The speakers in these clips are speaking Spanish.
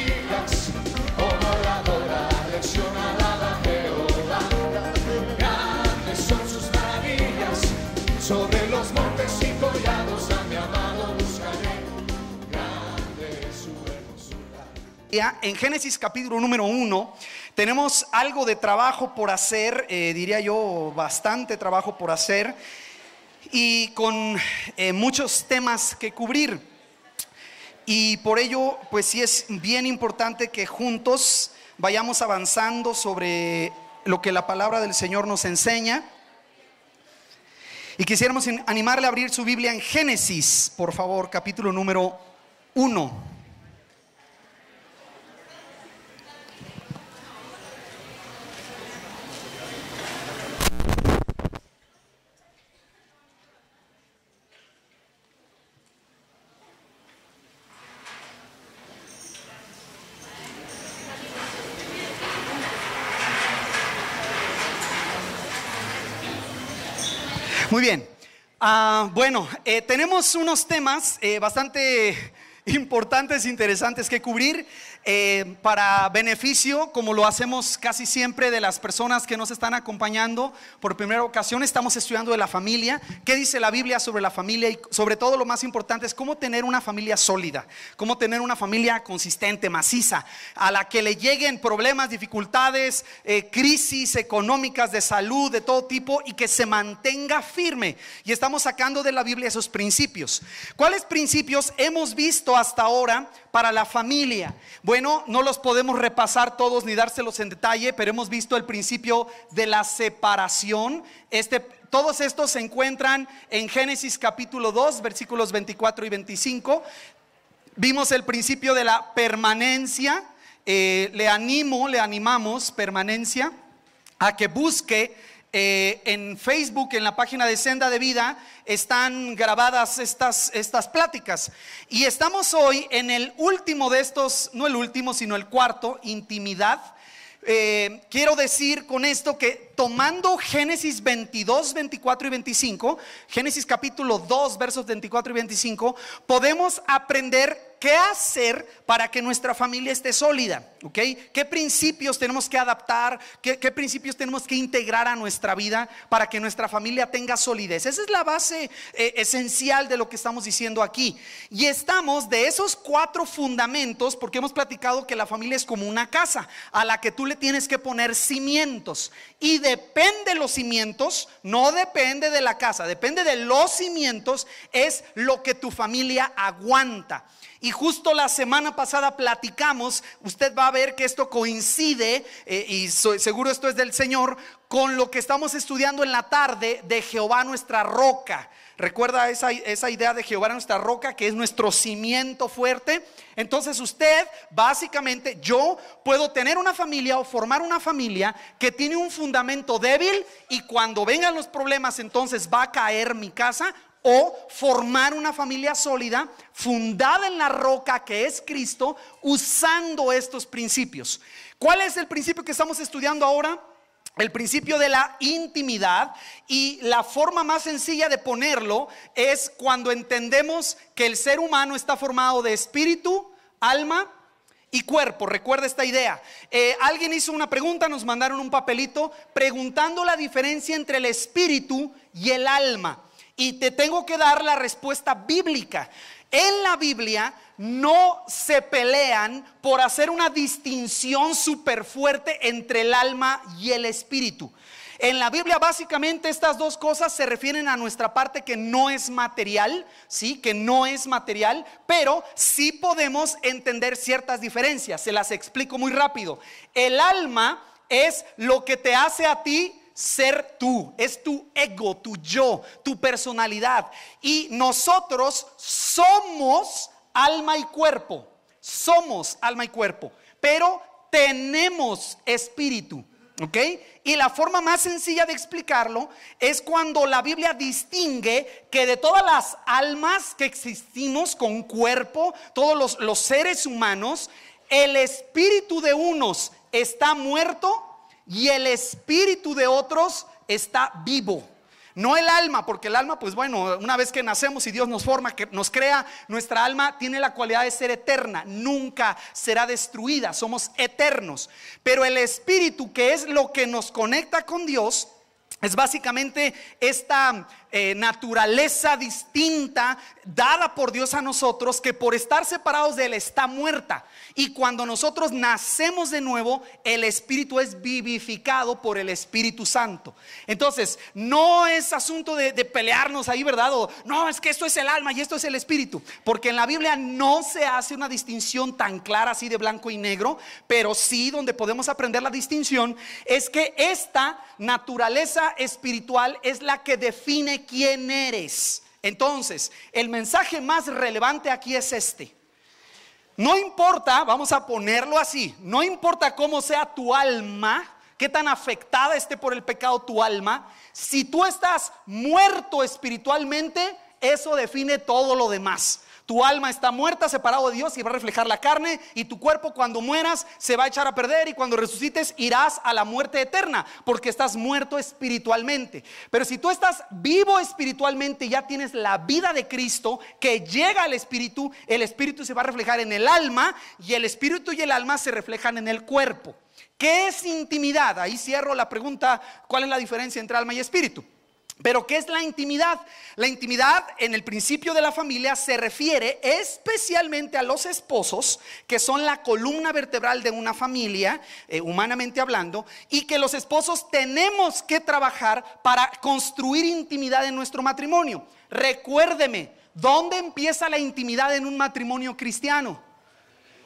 maravillas, como la dora lección alaba Jehová. Grandes son sus maravillas, sobre los montes y collados a mi amado buscaré. Grande es su hermosura. En Génesis capítulo número 1 tenemos algo de trabajo por hacer, diría yo bastante trabajo por hacer, y con muchos temas que cubrir. Y por ello pues sí es bien importante que juntos vayamos avanzando sobre lo que la palabra del Señor nos enseña. Y quisiéramos animarle a abrir su Biblia en Génesis, por favor, capítulo número 1. Muy bien, tenemos unos temas bastante importantes, interesantes que cubrir para beneficio, como lo hacemos casi siempre, de las personas que nos están acompañando por primera ocasión. Estamos estudiando de la familia, qué dice la Biblia sobre la familia, y sobre todo lo más importante es cómo tener una familia sólida, cómo tener una familia consistente, maciza, a la que le lleguen problemas, dificultades, crisis económicas, de salud, de todo tipo, y que se mantenga firme. Y estamos sacando de la Biblia esos principios. ¿Cuáles principios hemos visto hasta ahora para la familia? Bueno, no los podemos repasar todos ni dárselos en detalle, pero hemos visto el principio de la separación. Todos estos se encuentran en Génesis capítulo 2, versículos 24 y 25. Vimos el principio de la permanencia. Le animamos, permanencia, a que busque en Facebook, en la página de Senda de Vida, están grabadas estas pláticas. Y estamos hoy en el último de estos, no el último, sino el cuarto, intimidad. Quiero decir con esto que tomando Génesis 22, 24 y 25, Génesis capítulo 2, versos 24 y 25, podemos aprender qué hacer para que nuestra familia esté sólida, ¿ok? ¿Qué principios tenemos que adaptar? ¿Qué principios tenemos que integrar a nuestra vida para que nuestra familia tenga solidez? Esa es la base esencial de lo que estamos diciendo aquí. Y estamos de esos 4 fundamentos, porque hemos platicado que la familia es como una casa a la que tú le tienes que poner cimientos. Y depende de los cimientos, no depende de la casa, depende de los cimientos, es lo que tu familia aguanta. Y justo la semana pasada platicamos, usted va a ver que esto coincide, y seguro esto es del Señor, con lo que estamos estudiando en la tarde de Jehová nuestra roca. ¿Recuerda esa idea de Jehová nuestra roca, que es nuestro cimiento fuerte? Entonces usted, básicamente, yo puedo tener una familia o formar una familia que tiene un fundamento débil, y cuando vengan los problemas entonces va a caer mi casa. O formar una familia sólida, fundada en la roca que es Cristo, usando estos principios. ¿Cuál es el principio que estamos estudiando ahora? El principio de la intimidad. Y la forma más sencilla de ponerlo es cuando entendemos que el ser humano está formado de espíritu, alma y cuerpo. Recuerda esta idea. Alguien hizo una pregunta, nos mandaron un papelito preguntando la diferencia entre el espíritu y el alma. Y te tengo que dar la respuesta bíblica. En la Biblia no se pelean por hacer una distinción súper fuerte entre el alma y el espíritu. En la Biblia básicamente estas dos cosas se refieren a nuestra parte que no es material, ¿sí? Que no es material, pero sí podemos entender ciertas diferencias. Se las explico muy rápido. El alma es lo que te hace a ti ser tú, es tu ego, tu yo, tu personalidad. Y nosotros somos alma y cuerpo. Somos alma y cuerpo, pero tenemos espíritu, ¿ok? Y la forma más sencilla de explicarlo es cuando la Biblia distingue que de todas las almas que existimos con cuerpo, todos los seres humanos, el espíritu de unos está muerto y el espíritu de otros está vivo. No el alma, porque el alma, pues bueno, una vez que nacemos y Dios nos forma, que nos crea, nuestra alma tiene la cualidad de ser eterna, nunca será destruida, somos eternos. Pero el espíritu, que es lo que nos conecta con Dios, es básicamente esta naturaleza distinta dada por Dios a nosotros, que por estar separados de Él está muerta. Y cuando nosotros nacemos de nuevo, el espíritu es vivificado por el Espíritu Santo. Entonces no es asunto de pelearnos ahí, ¿verdad? O no, es que esto es el alma y esto es el espíritu, porque en la Biblia no se hace una distinción tan clara así de blanco y negro. Pero sí, donde podemos aprender la distinción es que esta naturaleza espiritual es la que define quién eres. Entonces, el mensaje más relevante aquí es este: no importa, vamos a ponerlo así, no importa cómo sea tu alma, qué tan afectada esté por el pecado tu alma, si tú estás muerto espiritualmente, eso define todo lo demás. Tu alma está muerta, separado de Dios, y va a reflejar la carne. Y tu cuerpo, cuando mueras, se va a echar a perder. Y cuando resucites, irás a la muerte eterna, porque estás muerto espiritualmente. Pero si tú estás vivo espiritualmente, ya tienes la vida de Cristo que llega al espíritu. El espíritu se va a reflejar en el alma, y el espíritu y el alma se reflejan en el cuerpo. ¿Qué es intimidad? Ahí cierro la pregunta: ¿cuál es la diferencia entre alma y espíritu? Pero ¿qué es la intimidad? La intimidad en el principio de la familia se refiere especialmente a los esposos, que son la columna vertebral de una familia, humanamente hablando, y que los esposos tenemos que trabajar para construir intimidad en nuestro matrimonio. Recuérdeme, ¿dónde empieza la intimidad en un matrimonio cristiano?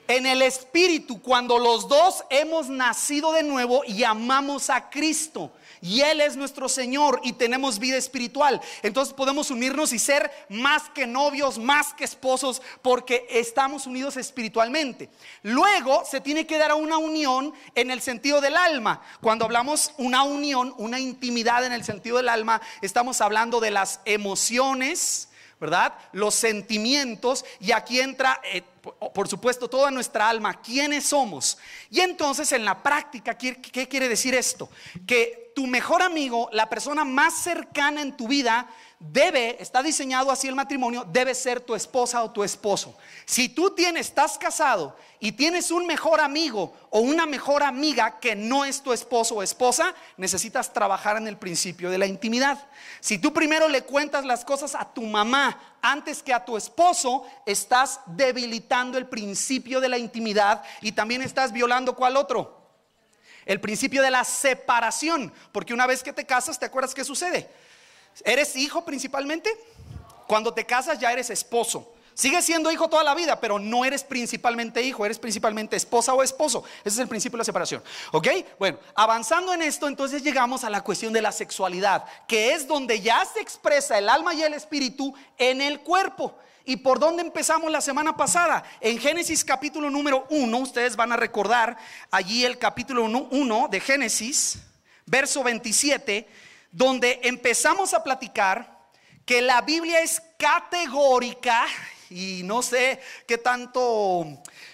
En el espíritu, cuando los dos hemos nacido de nuevo y amamos a Cristo, y Él es nuestro Señor, y tenemos vida espiritual. Entonces podemos unirnos y ser más que novios, más que esposos, porque estamos unidos espiritualmente. Luego se tiene que dar una unión en el sentido del alma. Cuando hablamos una unión, una intimidad en el sentido del alma, estamos hablando de las emociones, ¿verdad? Los sentimientos, y aquí entra por supuesto toda nuestra alma, quiénes somos. Y entonces en la práctica, ¿qué quiere decir esto? Que tu mejor amigo, la persona más cercana en tu vida, está diseñado así el matrimonio, debe ser tu esposa o tu esposo. Si tú estás casado y tienes un mejor amigo o una mejor amiga que no es tu esposo o esposa, necesitas trabajar en el principio de la intimidad. Si tú primero le cuentas las cosas a tu mamá antes que a tu esposo, estás debilitando el principio de la intimidad, y también estás violando ¿cuál otro? El principio de la separación, porque una vez que te casas, ¿te acuerdas qué sucede? ¿Eres hijo principalmente? Cuando te casas ya eres esposo. Sigues siendo hijo toda la vida, pero no eres principalmente hijo, eres principalmente esposa o esposo. Ese es el principio de la separación. ¿Ok? Bueno, avanzando en esto, entonces llegamos a la cuestión de la sexualidad, que es donde ya se expresa el alma y el espíritu en el cuerpo. ¿Y por dónde empezamos la semana pasada? En Génesis capítulo número 1, ustedes van a recordar allí el capítulo 1 de Génesis, verso 27, donde empezamos a platicar que la Biblia es categórica. Y no sé qué tanto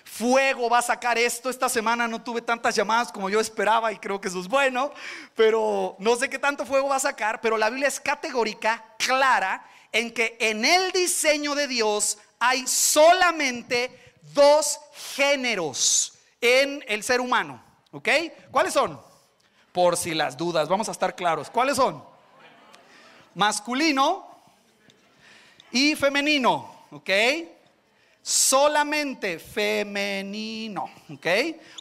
fuego va a sacar esto. Esta semana no tuve tantas llamadas como yo esperaba, y creo que eso es bueno, pero no sé qué tanto fuego va a sacar. Pero la Biblia es categórica, clara, en que en el diseño de Dios hay solamente dos géneros en el ser humano. ¿Ok? ¿Cuáles son? Por si las dudas, vamos a estar claros. ¿Cuáles son? Masculino y femenino. ¿Ok? Solamente femenino. ¿Ok?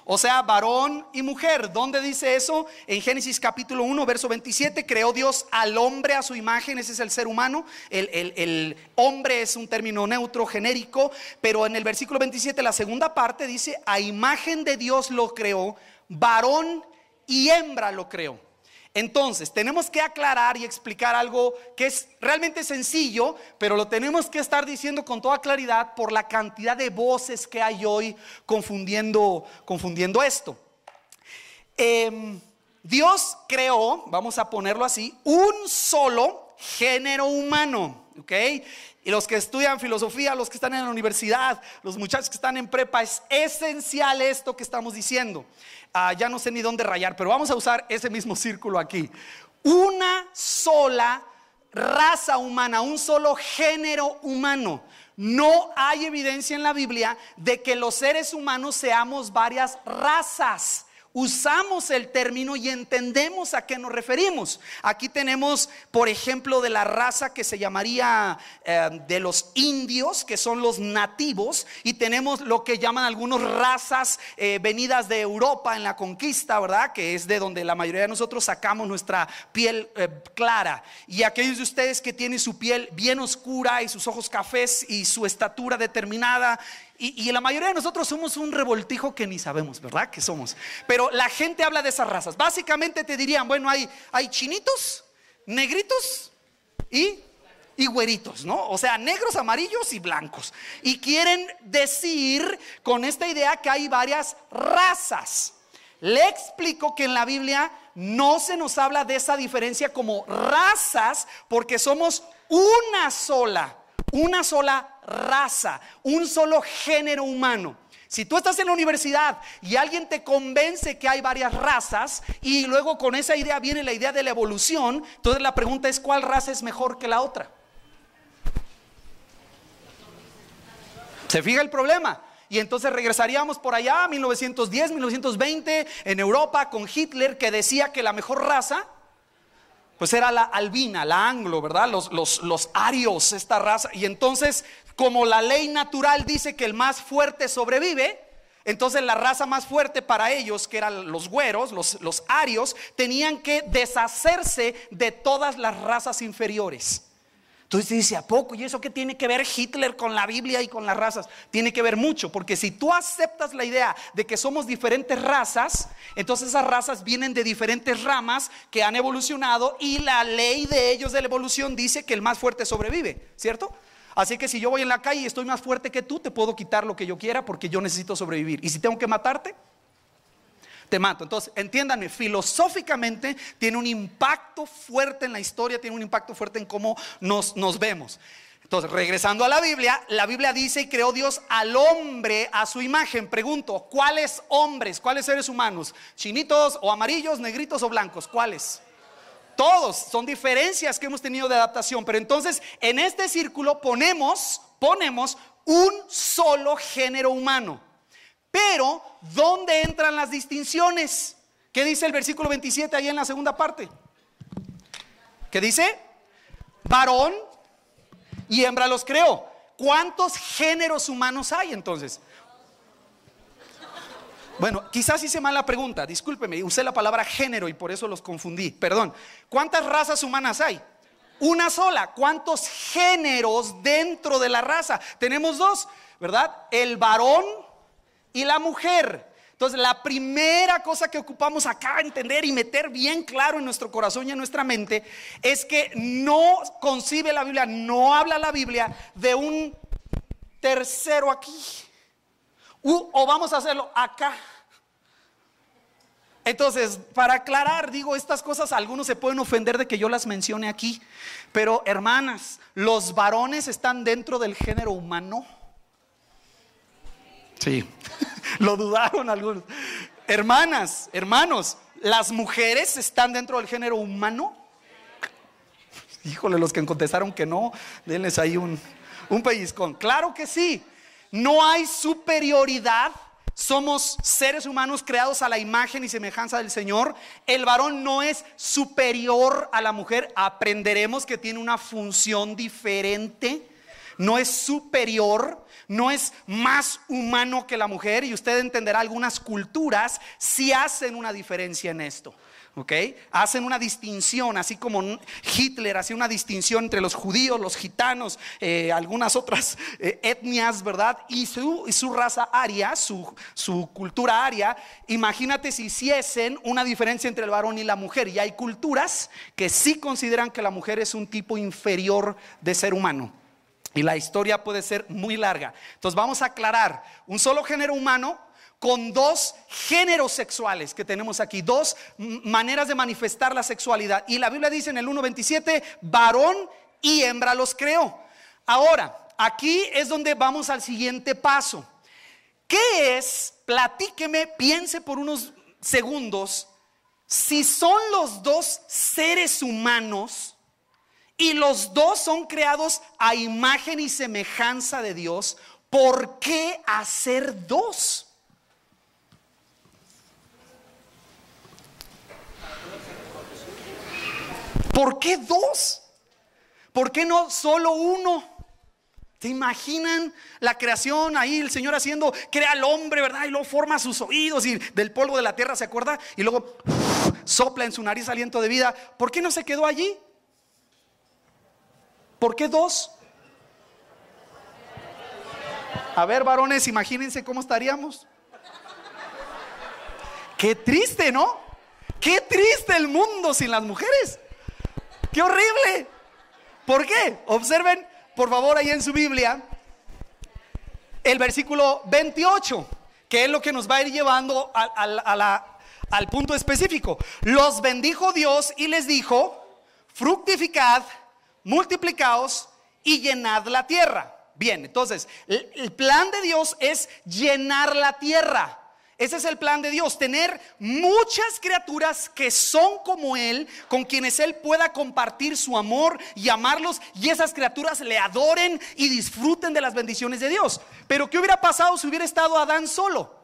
O sea, varón y mujer. ¿Dónde dice eso? En Génesis capítulo 1, verso 27. Creó Dios al hombre a su imagen. Ese es el ser humano. El hombre es un término neutro, genérico. Pero en el versículo 27, la segunda parte dice: a imagen de Dios lo creó, varón y hembra lo creó. Entonces tenemos que aclarar y explicar algo que es realmente sencillo, pero lo tenemos que estar diciendo con toda claridad por la cantidad de voces que hay hoy confundiendo esto. Dios creó, vamos a ponerlo así, un solo género humano. ¿Ok? Y los que estudian filosofía, los que están en la universidad, los muchachos que están en prepa, es esencial esto que estamos diciendo. Ya no sé ni dónde rayar, pero vamos a usar ese mismo círculo aquí. Una sola raza humana, un solo género humano. No hay evidencia en la Biblia de que los seres humanos seamos varias razas. Usamos el término y entendemos a qué nos referimos. Aquí tenemos, por ejemplo, de la raza que se llamaría de los indios, que son los nativos, y tenemos lo que llaman algunos razas venidas de Europa en la conquista, ¿verdad? Que es de donde la mayoría de nosotros sacamos nuestra piel clara. Y aquellos de ustedes que tienen su piel bien oscura y sus ojos cafés y su estatura determinada. Y la mayoría de nosotros somos un revoltijo que ni sabemos, ¿verdad? Que somos. Pero la gente habla de esas razas. Básicamente te dirían, bueno, hay chinitos, negritos y güeritos, ¿no? O sea, negros, amarillos y blancos. Y quieren decir con esta idea que hay varias razas. Le explico que en la Biblia no se nos habla de esa diferencia como razas, porque somos una sola raza, un solo género humano. Si tú estás en la universidad y alguien te convence que hay varias razas y luego con esa idea viene la idea de la evolución, entonces la pregunta es, ¿cuál raza es mejor que la otra? ¿Se fija el problema? Y entonces regresaríamos por allá a 1910, 1920 en Europa con Hitler, que decía que la mejor raza pues era la albina, la anglo, ¿verdad? Los arios, esta raza. Y entonces, como la ley natural dice que el más fuerte sobrevive, entonces la raza más fuerte para ellos, que eran los güeros, los arios, tenían que deshacerse de todas las razas inferiores. Entonces dice, ¿a poco? ¿Y eso qué tiene que ver Hitler con la Biblia y con las razas? Tiene que ver mucho, porque si tú aceptas la idea de que somos diferentes razas, entonces esas razas vienen de diferentes ramas que han evolucionado, y la ley de ellos de la evolución dice que el más fuerte sobrevive, ¿cierto? Así que si yo voy en la calle y estoy más fuerte que tú, te puedo quitar lo que yo quiera porque yo necesito sobrevivir. Y si tengo que matarte, te mato. Entonces, entiéndanme, filosóficamente tiene un impacto fuerte en la historia, tiene un impacto fuerte en cómo nos vemos. Entonces, regresando a la Biblia dice: y creó Dios al hombre a su imagen. Pregunto, ¿cuáles hombres, cuáles seres humanos? ¿Chinitos o amarillos, negritos o blancos? ¿Cuáles? Todos, son diferencias que hemos tenido de adaptación. Pero entonces, en este círculo ponemos un solo género humano. Pero, ¿dónde entran las distinciones? ¿Qué dice el versículo 27 ahí en la segunda parte? ¿Qué dice? Varón y hembra los creó. ¿Cuántos géneros humanos hay entonces? Bueno, quizás hice mal la pregunta, discúlpeme, usé la palabra género y por eso los confundí, perdón. ¿Cuántas razas humanas hay? Una sola. ¿Cuántos géneros dentro de la raza? Tenemos dos, ¿verdad? El varón y la mujer. Entonces, la primera cosa que ocupamos acá entender y meter bien claro en nuestro corazón y en nuestra mente es que no concibe la Biblia, no habla la Biblia de un tercero aquí, o vamos a hacerlo acá. Entonces, para aclarar, digo, estas cosas algunos se pueden ofender de que yo las mencione aquí, pero hermanas, los varones están dentro del género humano. Sí, lo dudaron algunos. Hermanas, hermanos, ¿las mujeres están dentro del género humano? Híjole, los que contestaron que no, denles ahí un pellizcón. Claro que sí, no hay superioridad. Somos seres humanos creados a la imagen y semejanza del Señor. El varón no es superior a la mujer. Aprenderemos que tiene una función diferente. No es superior, no es más humano que la mujer. Y usted entenderá, algunas culturas sí hacen una diferencia en esto, ¿ok? Hacen una distinción, así como Hitler hacía una distinción entre los judíos, los gitanos, algunas otras etnias, ¿verdad? Y su raza aria, su cultura aria. Imagínate si hiciesen una diferencia entre el varón y la mujer. Y hay culturas que sí consideran que la mujer es un tipo inferior de ser humano. Y la historia puede ser muy larga. Entonces vamos a aclarar: un solo género humano con dos géneros sexuales que tenemos aquí, dos maneras de manifestar la sexualidad. Y la Biblia dice en el 1:27, varón y hembra los creó. Ahora, aquí es donde vamos al siguiente paso. ¿Qué es? Platíqueme, piense por unos segundos, si son los dos seres humanos y los dos son creados a imagen y semejanza de Dios, ¿por qué hacer dos? ¿Por qué dos? ¿Por qué no solo uno? ¿Te imaginan la creación ahí, el Señor haciendo, crea al hombre, ¿verdad? Y luego forma sus oídos y del polvo de la tierra, ¿se acuerda? Y luego sopla en su nariz aliento de vida. ¿Por qué no se quedó allí? ¿Por qué dos? A ver, varones, imagínense cómo estaríamos. Qué triste, ¿no? Qué triste el mundo sin las mujeres. ¡Qué horrible! ¿Por qué? Observen, por favor, ahí en su Biblia, el versículo 28, que es lo que nos va a ir llevando al punto específico. Los bendijo Dios y les dijo: fructificad, multiplicaos y llenad la tierra. Bien, entonces, el plan de Dios es llenar la tierra. Ese es el plan de Dios, tener muchas criaturas que son como Él, con quienes Él pueda compartir su amor y amarlos, y esas criaturas le adoren y disfruten de las bendiciones de Dios. Pero ¿qué hubiera pasado si hubiera estado Adán solo?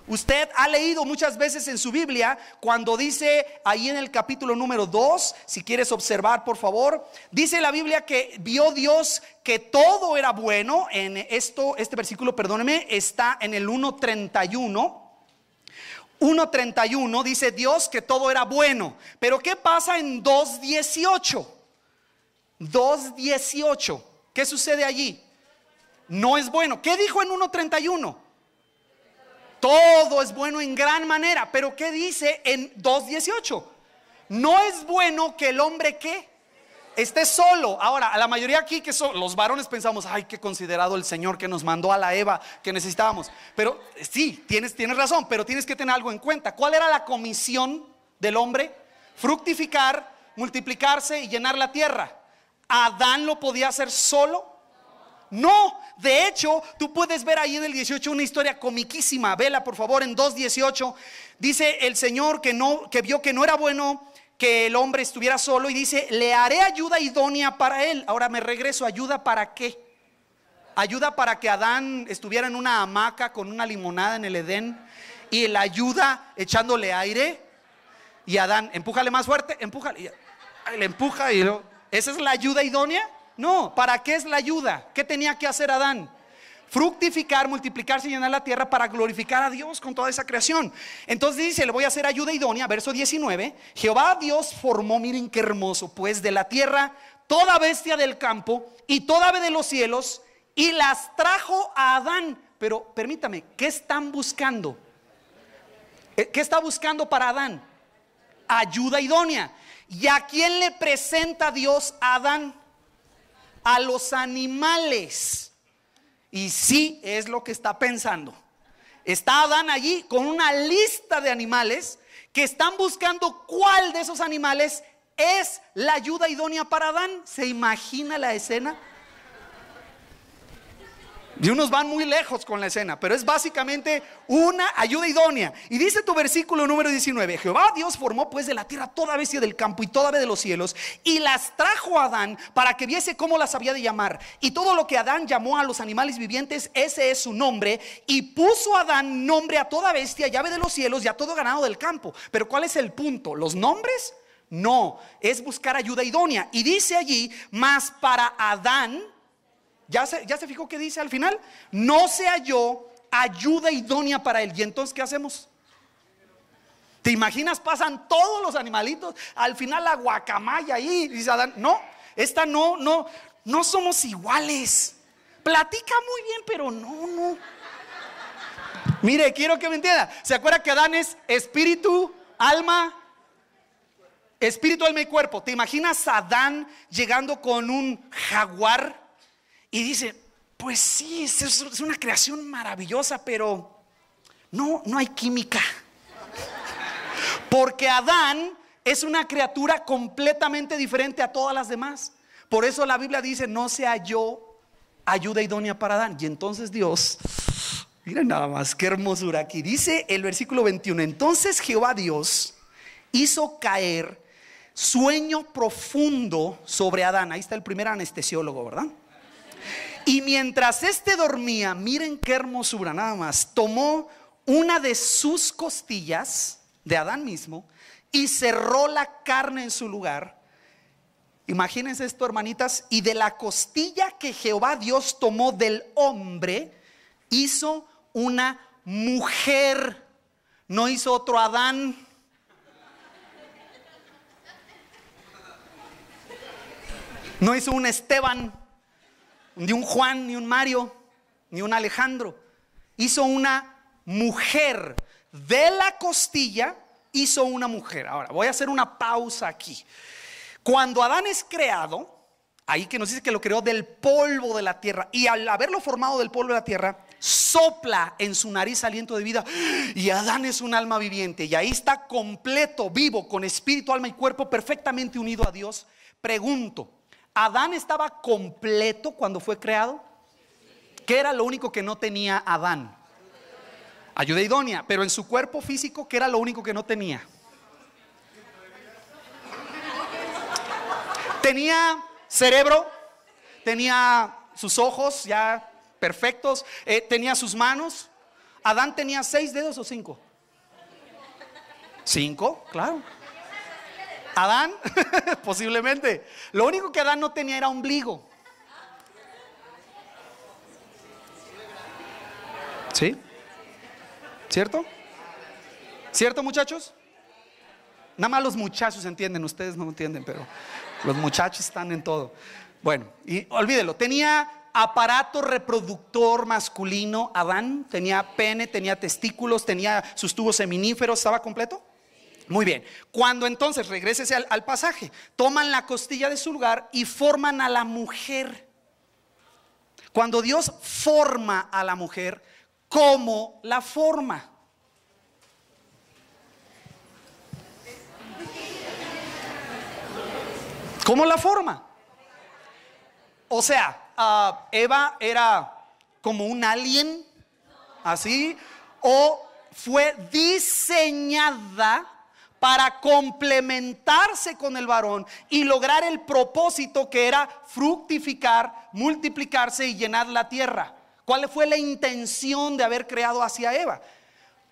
Usted ha leído muchas veces en su Biblia cuando dice ahí en el capítulo número 2, si quieres observar por favor, dice la Biblia que vio Dios que todo era bueno. En este versículo, perdóneme, está en el 1:31. 1:31 dice Dios que todo era bueno. Pero ¿qué pasa en 2:18? 2:18, ¿qué sucede allí? No es bueno. ¿Qué dijo en 1:31? Todo es bueno en gran manera. Pero ¿qué dice en 2:18? No es bueno que el hombre ¿qué? Esté solo. Ahora, a la mayoría aquí que son los varones pensamos: ay, qué considerado el Señor que nos mandó a la Eva que necesitábamos. Pero sí, tienes razón, pero tienes que tener algo en cuenta. ¿Cuál era la comisión del hombre? Fructificar, multiplicarse y llenar la tierra. ¿Adán lo podía hacer solo? No, de hecho, tú puedes ver ahí en el 18 una historia comiquísima. Vela por favor en 2:18. Dice el Señor que vio que no era bueno que el hombre estuviera solo, y dice: le haré ayuda idónea para él. Ahora me regreso, ¿ayuda para qué? Ayuda para que Adán estuviera en una hamaca con una limonada en el Edén, y la ayuda echándole aire, y Adán, empújale más fuerte, empújale, y le empuja, y luego, ¿esa es la ayuda idónea? No. ¿Para qué es la ayuda? ¿Qué tenía que hacer Adán? Fructificar, multiplicarse y llenar la tierra para glorificar a Dios con toda esa creación. Entonces dice: le voy a hacer ayuda idónea. Verso 19: Jehová Dios formó, miren qué hermoso, pues de la tierra toda bestia del campo y toda ave de los cielos, y las trajo a Adán. Pero permítame, ¿qué están buscando? ¿Qué está buscando para Adán? Ayuda idónea. ¿Y a quién le presenta Dios a Adán? A los animales. Y sí, es lo que está pensando. Está Adán allí con una lista de animales que están buscando cuál de esos animales es la ayuda idónea para Adán. ¿Se imagina la escena? Y unos van muy lejos con la escena, pero es básicamente una ayuda idónea. Y dice tu versículo número 19: Jehová Dios formó pues de la tierra toda bestia del campo y toda ave de los cielos, y las trajo a Adán para que viese cómo las había de llamar. Y todo lo que Adán llamó a los animales vivientes, ese es su nombre. Y puso Adán nombre a toda bestia y ave de los cielos y a todo ganado del campo. Pero ¿cuál es el punto? ¿Los nombres? No, es buscar ayuda idónea. Y dice allí: mas para Adán, ¿ya se fijó que dice al final? No se halló ayuda idónea para él. ¿Y entonces qué hacemos? ¿Te imaginas? Pasan todos los animalitos, al final la guacamaya ahí. Dice Adán: no, esta no somos iguales. Platica muy bien, pero no. Mire, quiero que me entienda. ¿Se acuerda que Adán es espíritu, alma y cuerpo? ¿Te imaginas a Adán llegando con un jaguar? Y dice: pues sí, es una creación maravillosa, pero no hay química. Porque Adán es una criatura completamente diferente a todas las demás. Por eso la Biblia dice: no se halló ayuda idónea para Adán. Y entonces Dios, miren nada más, qué hermosura aquí. Dice el versículo 21: entonces Jehová Dios hizo caer sueño profundo sobre Adán. Ahí está el primer anestesiólogo, ¿verdad? Y mientras este dormía, miren qué hermosura, nada más, tomó una de sus costillas de Adán mismo y cerró la carne en su lugar. Imagínense esto, hermanitas. Y de la costilla que Jehová Dios tomó del hombre, hizo una mujer. No hizo otro Adán. No hizo un Esteban, ni un Juan, ni un Mario, ni un Alejandro. Hizo una mujer. De la costilla hizo una mujer. Ahora voy a hacer una pausa aquí. Cuando Adán es creado, ahí que nos dice que lo creó del polvo de la tierra, y al haberlo formado del polvo de la tierra, sopla en su nariz aliento de vida, y Adán es un alma viviente, y ahí está completo, vivo, con espíritu, alma y cuerpo, perfectamente unido a Dios. Pregunto, ¿Adán estaba completo cuando fue creado? ¿Qué era lo único que no tenía Adán? Ayuda idónea. Pero en su cuerpo físico, ¿qué era lo único que no tenía? Tenía cerebro, tenía sus ojos ya perfectos, tenía sus manos. Adán tenía 6 dedos o 5. 5, claro. Adán, posiblemente. Lo único que Adán no tenía era ombligo. ¿Sí? ¿Cierto? ¿Cierto, muchachos? Nada más los muchachos entienden, ustedes no entienden, pero los muchachos están en todo. Bueno, y olvídelo, tenía aparato reproductor masculino. Adán tenía pene, tenía testículos, tenía sus tubos seminíferos. ¿Estaba completo? Muy bien. Cuando entonces, regrésese al pasaje, toman la costilla de su lugar y forman a la mujer. Cuando Dios forma a la mujer, ¿cómo la forma? ¿Cómo la forma? O sea, Eva era como un alien, así, o fue diseñada para complementarse con el varón y lograr el propósito que era fructificar, multiplicarse y llenar la tierra. ¿Cuál fue la intención de haber creado hacia Eva?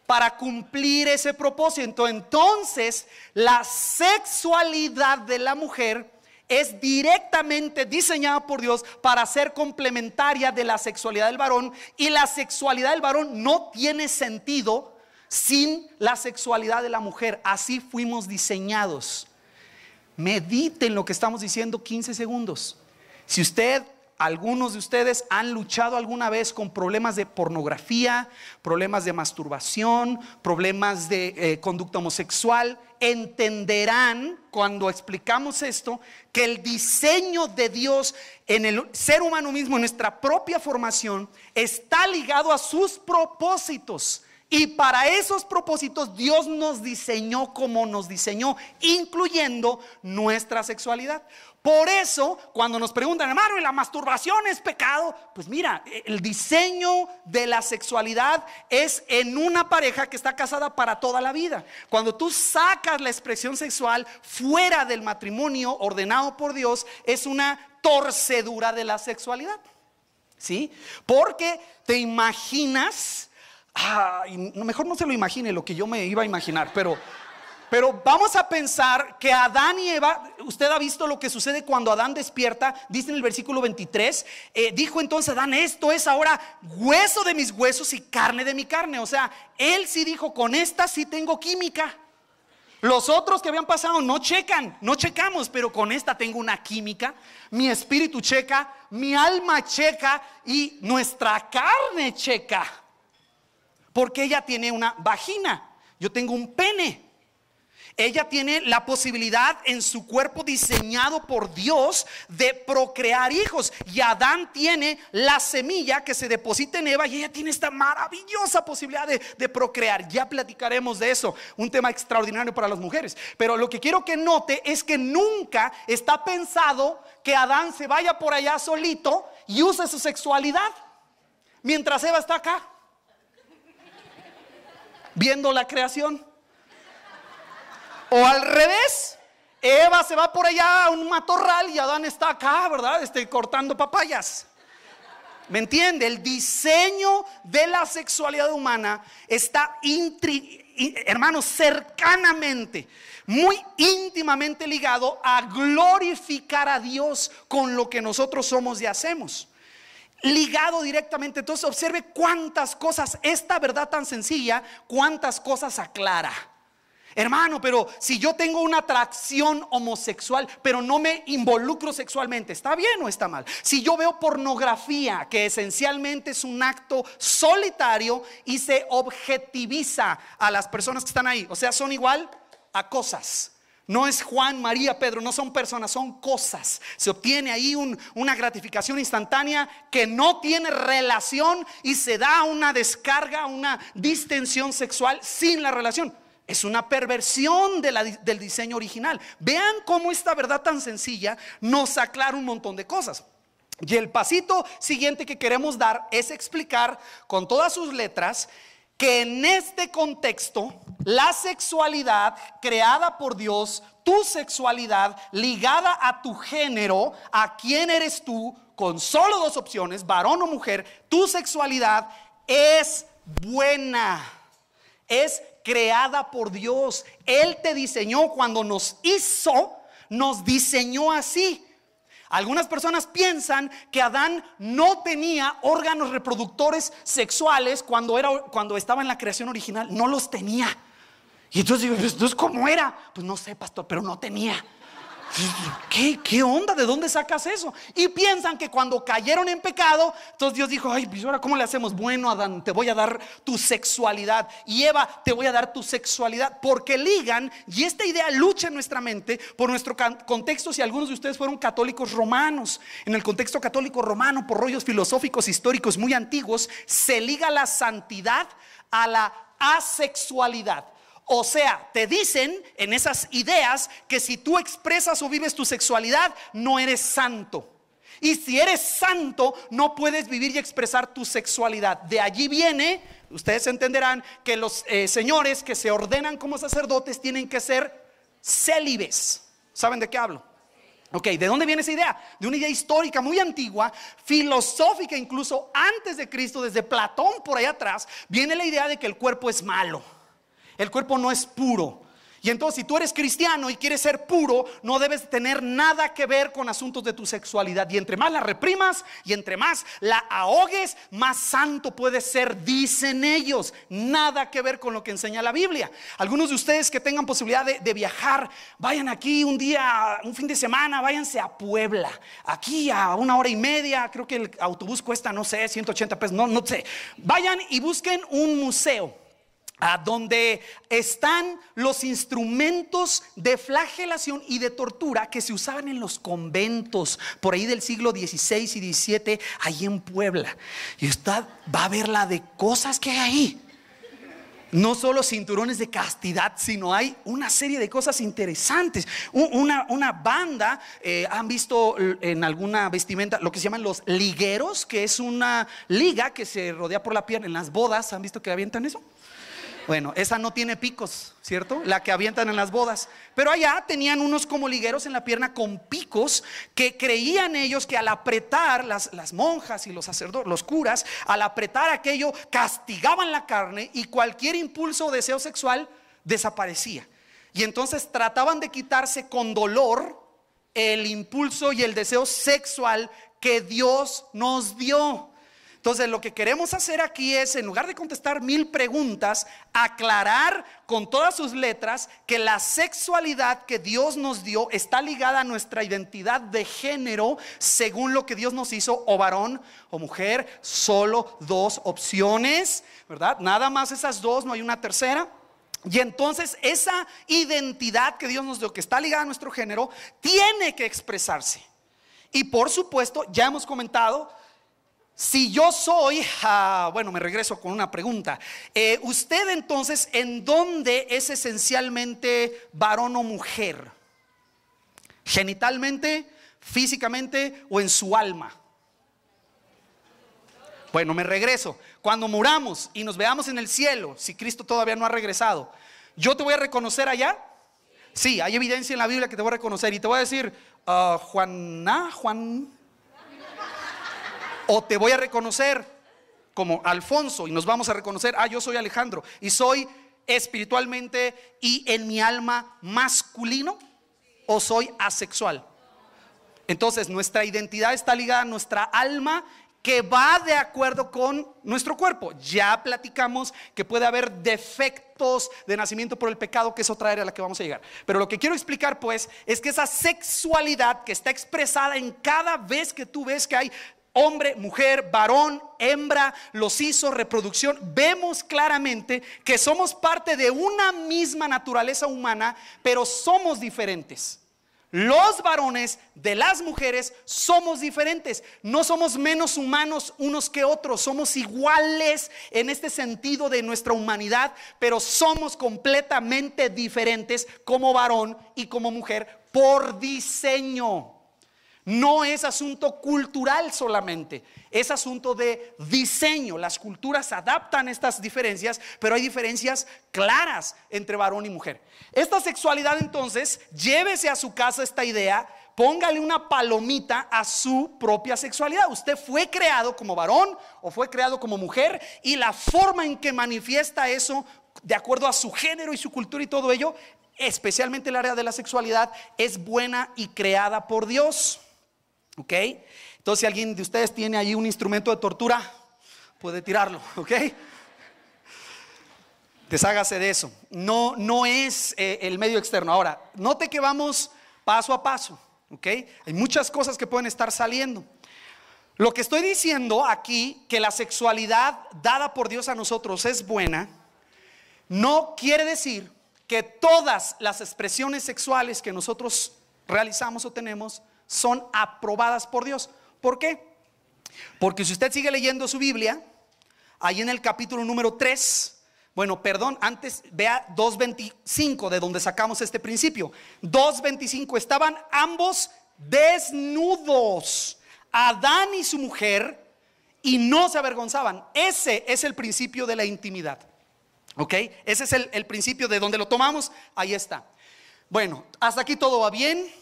Para cumplir ese propósito. Entonces, la sexualidad de la mujer es directamente diseñada por Dios para ser complementaria de la sexualidad del varón, y la sexualidad del varón no tiene sentido sin la sexualidad de la mujer. Así fuimos diseñados. Mediten lo que estamos diciendo 15 segundos. Si algunos de ustedes han luchado alguna vez con problemas de pornografía, problemas de masturbación, problemas de conducta homosexual, entenderán cuando explicamos esto que el diseño de Dios en el ser humano mismo, en nuestra propia formación, está ligado a sus propósitos. Y para esos propósitos Dios nos diseñó como nos diseñó, incluyendo nuestra sexualidad. Por eso, cuando nos preguntan, hermano, ¿y la masturbación es pecado? Pues mira, el diseño de la sexualidad es en una pareja que está casada para toda la vida. Cuando tú sacas la expresión sexual fuera del matrimonio ordenado por Dios, es una torcedura de la sexualidad. ¿Sí? Porque te imaginas, mejor no se lo imagine lo que yo me iba a imaginar, pero vamos a pensar que Adán y Eva, usted ha visto lo que sucede cuando Adán despierta. Dice en el versículo 23, dijo entonces Adán, esto es ahora hueso de mis huesos y carne de mi carne. O sea, él sí dijo, con esta sí tengo química. Los otros que habían pasado no checamos, pero con esta tengo una química. Mi espíritu checa, mi alma checa y nuestra carne checa. Porque ella tiene una vagina, yo tengo un pene. Ella tiene la posibilidad en su cuerpo diseñado por Dios de procrear hijos. Y Adán tiene la semilla que se deposita en Eva, y ella tiene esta maravillosa posibilidad de procrear. Ya platicaremos de eso, un tema extraordinario para las mujeres. Pero lo que quiero que note es que nunca está pensado que Adán se vaya por allá solito y use su sexualidad mientras Eva está acá viendo la creación. O al revés, Eva se va por allá a un matorral y Adán está acá, ¿verdad? Cortando papayas. ¿Me entiende? El diseño de la sexualidad humana está, hermanos, cercanamente, muy íntimamente ligado a glorificar a Dios con lo que nosotros somos y hacemos. Ligado directamente. Entonces observe cuántas cosas, esta verdad tan sencilla, cuántas cosas aclara. Hermano, pero si yo tengo una atracción homosexual, pero no me involucro sexualmente, ¿está bien o está mal? Si yo veo pornografía, que esencialmente es un acto solitario y se objetiviza a las personas que están ahí, o sea, son igual a cosas. No es Juan, María, Pedro, no son personas, son cosas. Se obtiene ahí una gratificación instantánea que no tiene relación y se da una descarga, una distensión sexual sin la relación. Es una perversión del diseño original. Vean cómo esta verdad tan sencilla nos aclara un montón de cosas. Y el pasito siguiente que queremos dar es explicar con todas sus letras que en este contexto la sexualidad creada por Dios, tu sexualidad ligada a tu género, a quién eres tú, con solo dos opciones, varón o mujer, tu sexualidad es buena, es creada por Dios. Él te diseñó cuando nos hizo, nos diseñó así. Algunas personas piensan que Adán no tenía órganos reproductores sexuales cuando estaba en la creación original. No los tenía. Y entonces digo, entonces ¿cómo era? Pues no sé, pastor, pero no tenía. ¿Qué onda? ¿De dónde sacas eso? Y piensan que cuando cayeron en pecado, entonces Dios dijo, ay, pues ahora ¿cómo le hacemos? Bueno, Adán, te voy a dar tu sexualidad, y Eva, te voy a dar tu sexualidad, porque ligan. Y esta idea lucha en nuestra mente por nuestro contexto. Si algunos de ustedes fueron católicos romanos, en el contexto católico romano, por rollos filosóficos históricos muy antiguos, se liga la santidad a la asexualidad. O sea, te dicen en esas ideas que si tú expresas o vives tu sexualidad, no eres santo. Y si eres santo, no puedes vivir y expresar tu sexualidad. De allí viene, ustedes entenderán, que los señores que se ordenan como sacerdotes tienen que ser célibes. ¿Saben de qué hablo? Ok, ¿de dónde viene esa idea? De una idea histórica muy antigua, filosófica, incluso antes de Cristo, desde Platón por ahí atrás, viene la idea de que el cuerpo es malo. El cuerpo no es puro. Y entonces si tú eres cristiano y quieres ser puro, no debes tener nada que ver con asuntos de tu sexualidad. Y entre más la reprimas y entre más la ahogues, más santo puedes ser, dicen ellos. Nada que ver con lo que enseña la Biblia. Algunos de ustedes que tengan posibilidad de viajar, vayan aquí un día, un fin de semana, váyanse a Puebla. Aquí a 1 hora y media, creo que el autobús cuesta, no sé, 180 pesos, no sé. Vayan y busquen un museo a donde están los instrumentos de flagelación y de tortura que se usaban en los conventos por ahí del siglo XVI y XVII, ahí en Puebla. Y usted va a ver la de cosas que hay ahí. No solo cinturones de castidad, sino hay una serie de cosas interesantes. Una banda, han visto en alguna vestimenta lo que se llaman los ligueros, que es una liga que se rodea por la pierna en las bodas. ¿Han visto que avientan eso? Bueno, esa no tiene picos, ¿cierto? La que avientan en las bodas. Pero allá tenían unos como ligueros en la pierna con picos, que creían ellos que al apretar, las monjas y los sacerdotes, los curas, al apretar aquello castigaban la carne y cualquier impulso o deseo sexual desaparecía. Y entonces trataban de quitarse con dolor el impulso y el deseo sexual que Dios nos dio. Entonces lo que queremos hacer aquí es, en lugar de contestar 1000 preguntas, aclarar con todas sus letras que la sexualidad que Dios nos dio está ligada a nuestra identidad de género, según lo que Dios nos hizo, o varón o mujer. Solo dos opciones, ¿verdad? Nada más esas dos, no hay una tercera. Y entonces esa identidad que Dios nos dio, que está ligada a nuestro género, tiene que expresarse. Y por supuesto, ya hemos comentado, si yo soy, bueno, me regreso con una pregunta. Usted entonces, ¿en dónde es esencialmente varón o mujer? ¿Genitalmente, físicamente o en su alma? Bueno, me regreso. Cuando muramos y nos veamos en el cielo, si Cristo todavía no ha regresado, ¿yo te voy a reconocer allá? Sí, hay evidencia en la Biblia que te voy a reconocer y te voy a decir, Juan, o te voy a reconocer como Alfonso y nos vamos a reconocer, yo soy Alejandro y soy espiritualmente y en mi alma masculino o soy asexual. Entonces nuestra identidad está ligada a nuestra alma, que va de acuerdo con nuestro cuerpo. Ya platicamos que puede haber defectos de nacimiento por el pecado, que es otra área a la que vamos a llegar. Pero lo que quiero explicar pues es que esa sexualidad que está expresada en cada vez que tú ves que hay hombre, mujer, varón, hembra, los hizo, reproducción, vemos claramente que somos parte de una misma naturaleza humana, pero somos diferentes. Los varones de las mujeres somos diferentes, no somos menos humanos unos que otros, somos iguales en este sentido de nuestra humanidad, pero somos completamente diferentes como varón y como mujer por diseño. No es asunto cultural solamente, es asunto de diseño. Las culturas adaptan estas diferencias, pero hay diferencias claras entre varón y mujer. Esta sexualidad, entonces, llévese a su casa esta idea, póngale una palomita a su propia sexualidad. Usted fue creado como varón o fue creado como mujer, y la forma en que manifiesta eso, de acuerdo a su género y su cultura y todo ello, especialmente el área de la sexualidad, es buena y creada por Dios. ¿Ok? Entonces, si alguien de ustedes tiene ahí un instrumento de tortura, puede tirarlo. ¿Ok? Deshágase de eso. No es el medio externo. Ahora, note que vamos paso a paso. ¿Ok? Hay muchas cosas que pueden estar saliendo. Lo que estoy diciendo aquí, que la sexualidad dada por Dios a nosotros es buena, no quiere decir que todas las expresiones sexuales que nosotros realizamos o tenemos son aprobadas por Dios. ¿Por qué? Porque si usted sigue leyendo su Biblia, ahí en el capítulo número 3, antes vea 2:25, de donde sacamos este principio. 2:25, estaban ambos desnudos, Adán y su mujer, y no se avergonzaban. Ese es el principio de la intimidad. ¿Ok? Ese es el principio de donde lo tomamos, ahí está. Bueno, hasta aquí todo va bien.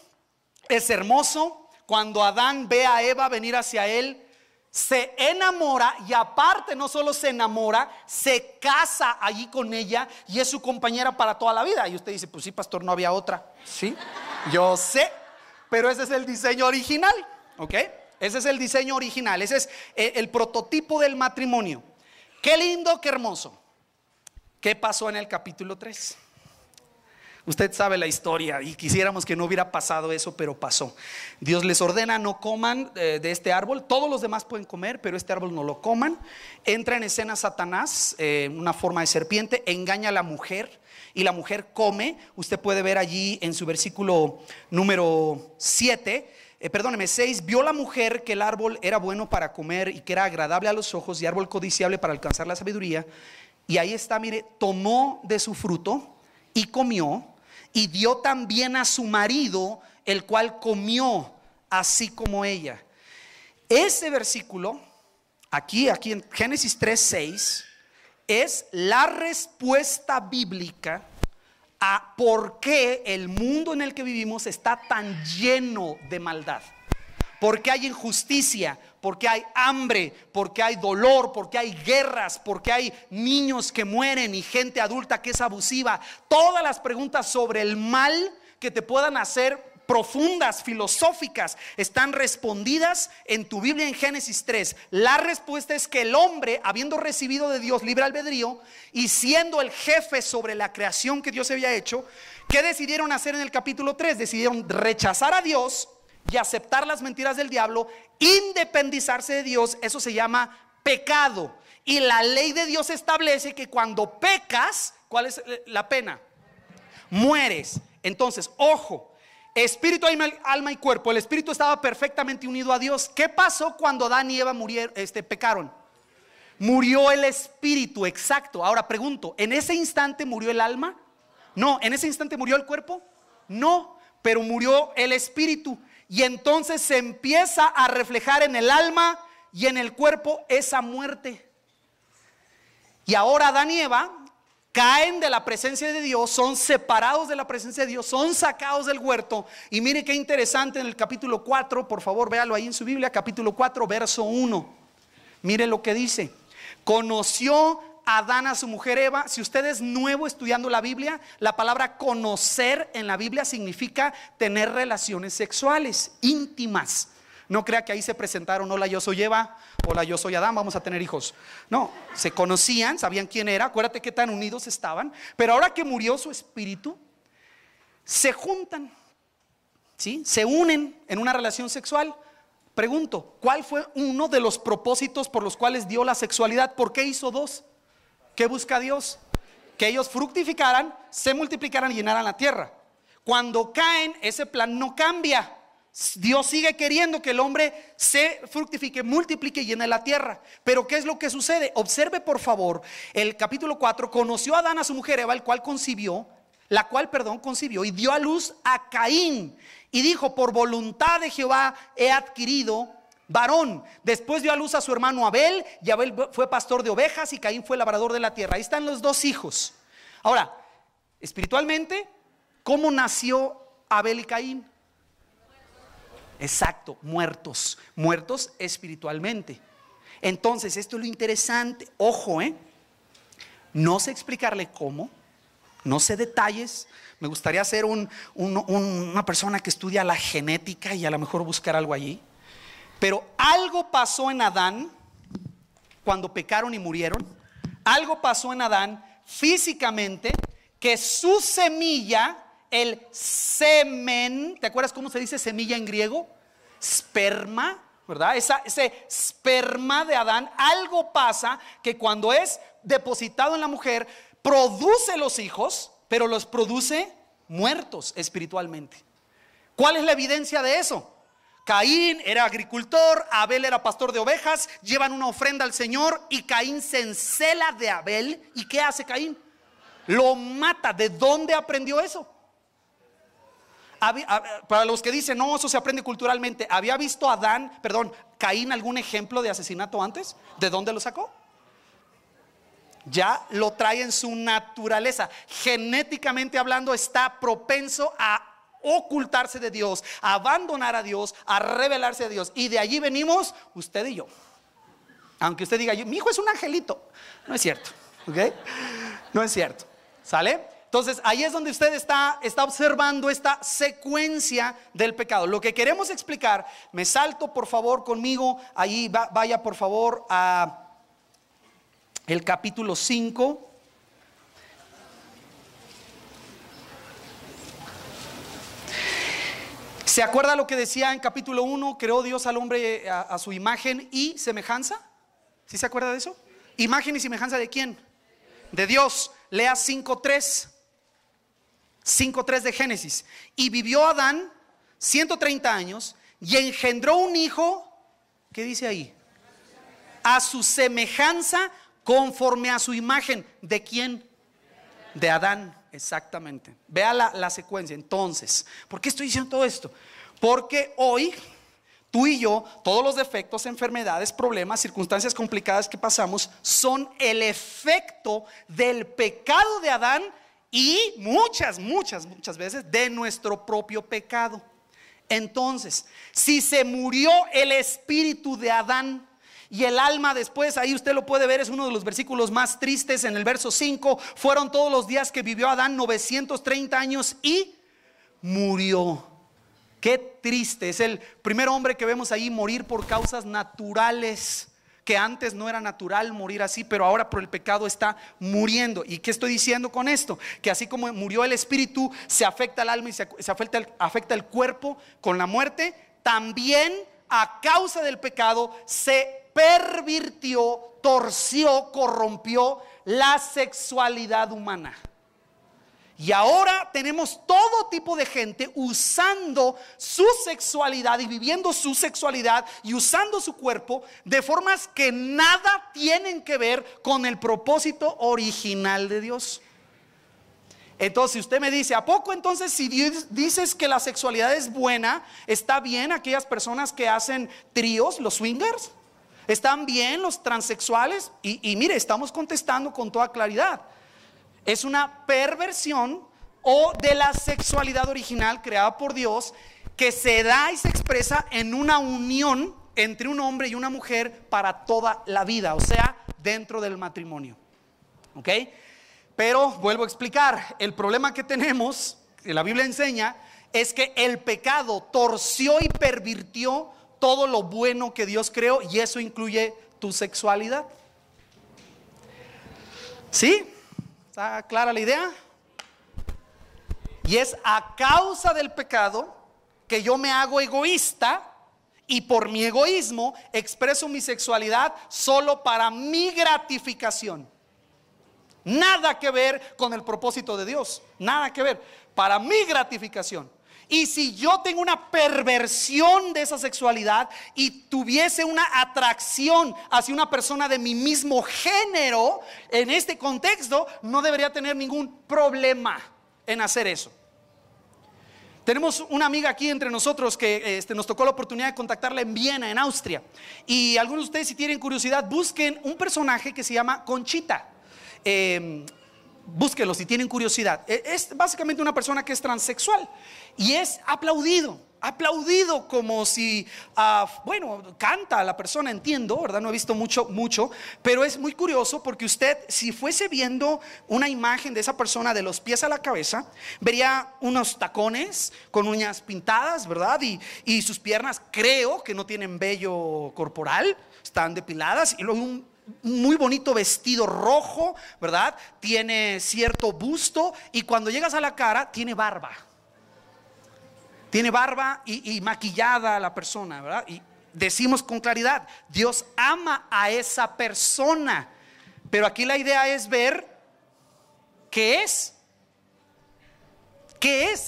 Es hermoso. Cuando Adán ve a Eva venir hacia él, se enamora, y aparte no solo se enamora, se casa allí con ella y es su compañera para toda la vida. Y usted dice, pues sí, pastor, no había otra. Sí, yo sé, pero ese es el diseño original. ¿Ok? Ese es el diseño original, ese es el prototipo del matrimonio. Qué lindo, qué hermoso. ¿Qué pasó en el capítulo 3? Usted sabe la historia y quisiéramos que no hubiera pasado eso, pero pasó. Dios les ordena: no coman de este árbol. Todos los demás pueden comer, pero este árbol no lo coman. Entra en escena Satanás, una forma de serpiente, engaña a la mujer y la mujer come. Usted puede ver allí en su versículo número 6, vio la mujer que el árbol era bueno para comer y que era agradable a los ojos y árbol codiciable para alcanzar la sabiduría. Y ahí está, mire, tomó de su fruto y comió, y dio también a su marido, el cual comió así como ella. Ese versículo aquí en Génesis 3:6 es la respuesta bíblica a por qué el mundo en el que vivimos está tan lleno de maldad. Porque hay injusticia, porque hay hambre, porque hay dolor, porque hay guerras, porque hay niños que mueren y gente adulta que es abusiva. Todas las preguntas sobre el mal que te puedan hacer profundas, filosóficas, están respondidas en tu Biblia en Génesis 3. La respuesta es que el hombre, habiendo recibido de Dios libre albedrío y siendo el jefe sobre la creación que Dios había hecho, ¿qué decidieron hacer en el capítulo 3? Decidieron rechazar a Dios y aceptar las mentiras del diablo, independizarse de Dios. Eso se llama pecado. Y la ley de Dios establece que cuando pecas, ¿cuál es la pena? Mueres. Entonces, ojo, espíritu, alma y cuerpo. El espíritu estaba perfectamente unido a Dios. ¿Qué pasó cuando Adán y Eva pecaron? Murió el espíritu, exacto. Ahora pregunto, ¿en ese instante murió el alma? No. ¿En ese instante murió el cuerpo? No, pero murió el espíritu. Y entonces se empieza a reflejar en el alma y en el cuerpo esa muerte. Y ahora Adán y Eva caen de la presencia de Dios, son separados de la presencia de Dios, son sacados del huerto. Y mire qué interesante en el capítulo 4, por favor véalo ahí en su Biblia, capítulo 4, verso 1. Mire lo que dice: conoció Adán a su mujer Eva. Si usted es nuevo estudiando la Biblia, la palabra conocer en la Biblia significa tener relaciones sexuales íntimas. No crea que ahí se presentaron: hola, yo soy Eva, hola, yo soy Adán, vamos a tener hijos. No, se conocían, sabían quién era. Acuérdate qué tan unidos estaban. Pero ahora que murió su espíritu, se juntan, ¿sí? Se unen en una relación sexual. Pregunto, ¿cuál fue uno de los propósitos por los cuales dio la sexualidad? ¿Por qué hizo dos? ¿Qué busca Dios? Que ellos fructificaran, se multiplicaran y llenaran la tierra. Cuando caen, ese plan no cambia. Dios sigue queriendo que el hombre se fructifique, multiplique y llene la tierra. Pero ¿qué es lo que sucede? Observe por favor el capítulo 4. Conoció a Adán a su mujer Eva, la cual concibió y dio a luz a Caín. Y dijo: por voluntad de Jehová he adquirido varón. Después dio a luz a su hermano Abel, y Abel fue pastor de ovejas y Caín fue labrador de la tierra. Ahí están los dos hijos. Ahora, espiritualmente, ¿cómo nació Abel y Caín? Exacto, muertos espiritualmente. Entonces, esto es lo interesante. Ojo, no sé explicarle cómo, no sé detalles. Me gustaría ser una persona que estudia la genética y a lo mejor buscar algo allí. Pero algo pasó en Adán cuando pecaron y murieron. Algo pasó en Adán físicamente, que su semilla, el semen, ¿te acuerdas cómo se dice semilla en griego? Esperma, ¿verdad? Ese esperma de Adán, algo pasa que cuando es depositado en la mujer, produce los hijos, pero los produce muertos espiritualmente. ¿Cuál es la evidencia de eso? Caín era agricultor, Abel era pastor de ovejas, llevan una ofrenda al Señor y Caín se encela de Abel. ¿Y qué hace Caín? Lo mata. ¿De dónde aprendió eso? Para los que dicen, no, eso se aprende culturalmente, ¿había visto Caín algún ejemplo de asesinato antes? ¿De dónde lo sacó? Ya lo trae en su naturaleza. Genéticamente hablando, está propenso a ocultarse de Dios, a abandonar a Dios, a rebelarse a Dios. Y de allí venimos usted y yo. Aunque usted diga, mi hijo es un angelito, no es cierto, ¿ok? No es cierto, ¿sale? Entonces ahí es donde usted está observando esta secuencia del pecado. Lo que queremos explicar, me salto por favor conmigo, ahí vaya por favor a el capítulo 5. ¿Se acuerda lo que decía en capítulo 1? Creó Dios al hombre a su imagen y semejanza. ¿Sí se acuerda de eso? ¿Imagen y semejanza de quién? De Dios. Lea 5:3. 5:3 de Génesis. Y vivió Adán 130 años y engendró un hijo. ¿Qué dice ahí? A su semejanza, conforme a su imagen. ¿De quién? De Adán. Exactamente. Vea la secuencia. Entonces, ¿por qué estoy diciendo todo esto? Porque hoy tú y yo, todos los defectos, enfermedades, problemas, circunstancias complicadas que pasamos son el efecto del pecado de Adán y muchas veces de nuestro propio pecado. Entonces, si se murió el espíritu de Adán y el alma después, ahí usted lo puede ver, es uno de los versículos más tristes en el verso 5. Fueron todos los días que vivió Adán 930 años y murió. Qué triste, es el primer hombre que vemos ahí morir por causas naturales, que antes no era natural morir así, pero ahora por el pecado está muriendo. ¿Y qué estoy diciendo con esto? Que así como murió el espíritu, se afecta el alma y se afecta el cuerpo con la muerte, también a causa del pecado se pervirtió, torció, corrompió la sexualidad humana. Y ahora tenemos todo tipo de gente usando su sexualidad y viviendo su sexualidad y usando su cuerpo de formas que nada tienen que ver con el propósito original de Dios. Entonces, si usted me dice, ¿a poco entonces si dices que la sexualidad es buena, está bien aquellas personas que hacen tríos, los swingers? ¿Están bien los transexuales? Y mire, estamos contestando con toda claridad. Es una perversión o de la sexualidad original creada por Dios, que se da y se expresa en una unión entre un hombre y una mujer para toda la vida, o sea, dentro del matrimonio. ¿Ok? Pero vuelvo a explicar, el problema que tenemos, que la Biblia enseña, es que el pecado torció y pervirtió todo lo bueno que Dios creó, y eso incluye tu sexualidad. ¿Sí? ¿Está clara la idea? Y es a causa del pecado que yo me hago egoísta, y por mi egoísmo expreso mi sexualidad solo para mi gratificación. Nada que ver con el propósito de Dios, nada que ver, para mi gratificación. Y si yo tengo una perversión de esa sexualidad y tuviese una atracción hacia una persona de mi mismo género, en este contexto no debería tener ningún problema en hacer eso. Tenemos una amiga aquí entre nosotros que nos tocó la oportunidad de contactarla en Viena, en Austria. Y algunos de ustedes, si tienen curiosidad, busquen un personaje que se llama Conchita. Búsquenlo si tienen curiosidad. Es básicamente una persona que es transexual y es aplaudido como si, bueno, canta la persona, entiendo, ¿verdad? No he visto mucho, pero es muy curioso porque usted, si fuese viendo una imagen de esa persona de los pies a la cabeza, vería unos tacones con uñas pintadas, ¿verdad? Y sus piernas, creo que no tienen vello corporal, están depiladas, y luego un muy bonito vestido rojo, ¿verdad? Tiene cierto busto, y cuando llegas a la cara tiene barba. Tiene barba y maquillada la persona, ¿verdad? Y decimos con claridad, Dios ama a esa persona. Pero aquí la idea es ver qué es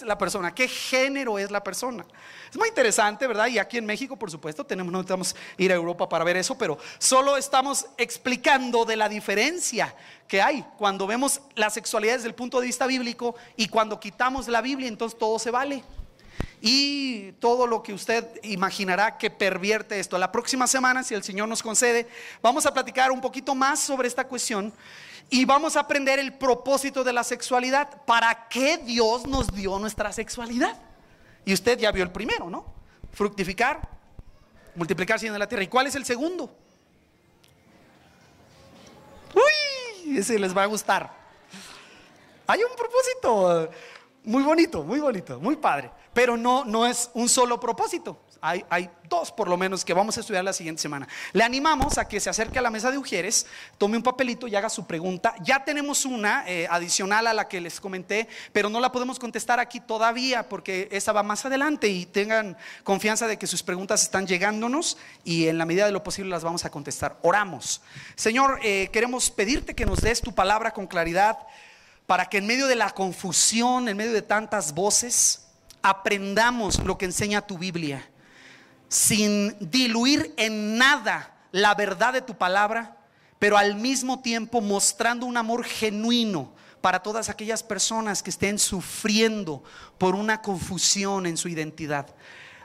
la persona, qué género es la persona. Es muy interesante, ¿verdad? Y aquí en México, por supuesto, no necesitamos ir a Europa para ver eso, pero solo estamos explicando de la diferencia que hay cuando vemos la sexualidad desde el punto de vista bíblico, y cuando quitamos la Biblia, entonces todo se vale. Y todo lo que usted imaginará que pervierte esto. La próxima semana, si el Señor nos concede, vamos a platicar un poquito más sobre esta cuestión y vamos a aprender el propósito de la sexualidad. ¿Para qué Dios nos dio nuestra sexualidad? Y usted ya vio el primero, ¿no? Fructificar, multiplicarse en la tierra. ¿Y cuál es el segundo? Uy, ese les va a gustar. Hay un propósito muy bonito, muy padre. Pero no es un solo propósito. Hay dos por lo menos que vamos a estudiar la siguiente semana. Le animamos a que se acerque a la mesa de Ujieres, tome un papelito y haga su pregunta. Ya tenemos una adicional a la que les comenté, pero no la podemos contestar aquí todavía porque esa va más adelante, y tengan confianza de que sus preguntas están llegándonos y en la medida de lo posible las vamos a contestar. Oramos. Señor, queremos pedirte que nos des tu palabra con claridad, para que en medio de la confusión, en medio de tantas voces, aprendamos lo que enseña tu Biblia, sin diluir en nada la verdad de tu palabra, pero al mismo tiempo mostrando un amor genuino para todas aquellas personas que estén sufriendo por una confusión en su identidad.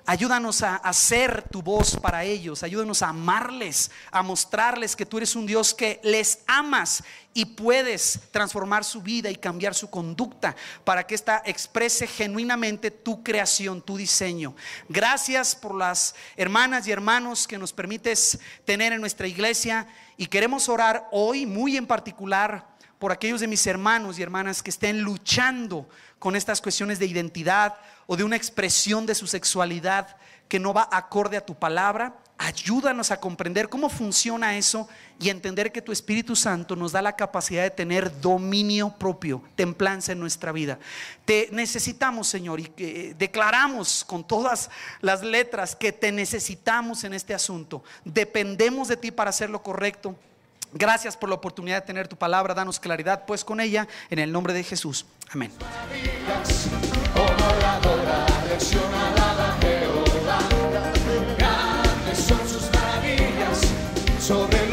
Ayúdanos a hacer tu voz para ellos, ayúdanos a amarles, a mostrarles que tú eres un Dios que les amas y puedes transformar su vida y cambiar su conducta para que ésta exprese genuinamente tu creación, tu diseño. Gracias por las hermanas y hermanos que nos permites tener en nuestra iglesia, y queremos orar hoy muy en particular por aquellos de mis hermanos y hermanas que estén luchando con estas cuestiones de identidad o de una expresión de su sexualidad que no va acorde a tu palabra. Ayúdanos a comprender cómo funciona eso y entender que tu Espíritu Santo nos da la capacidad de tener dominio propio, templanza en nuestra vida. Te necesitamos, Señor, y que declaramos con todas las letras que te necesitamos en este asunto. Dependemos de ti para hacer lo correcto. Gracias por la oportunidad de tener tu palabra. Danos claridad pues con ella, en el nombre de Jesús. Amén. Grandes son sus maravillas sobre